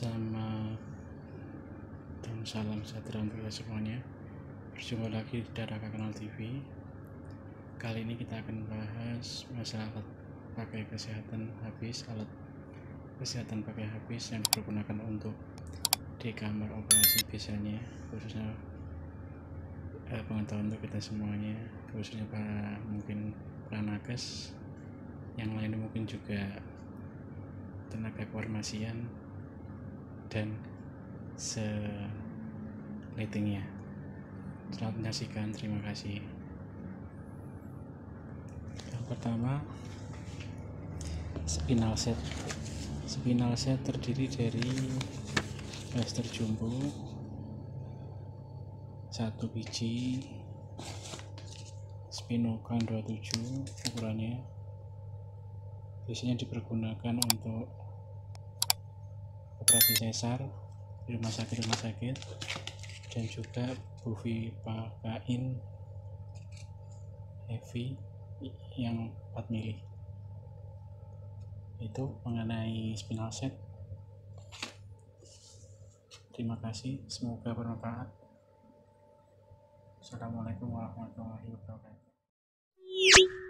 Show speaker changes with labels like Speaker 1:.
Speaker 1: Sama dan salam sejahtera untuk kita semuanya. Berjumpa lagi di Daraka Kanal TV. Kali ini kita akan bahas masalah alat pakai kesehatan habis, alat kesehatan pakai habis yang dipergunakan untuk di kamar operasi biasanya, khususnya pengetahuan untuk kita semuanya, khususnya mungkin para nakes, yang lain mungkin juga tenaga kefarmasian dan seletingnya. Selamat menyaksikan, terima kasih. Yang pertama, spinal set. Spinal set terdiri dari plaster jumbo 1 biji, spinokon 27 ukurannya, biasanya dipergunakan untuk operasi sesar di rumah sakit dan juga buvipakain heavy yang 4 mili. Itu mengenai spinal set. Terima kasih, semoga bermanfaat. Assalamualaikum warahmatullahi wabarakatuh.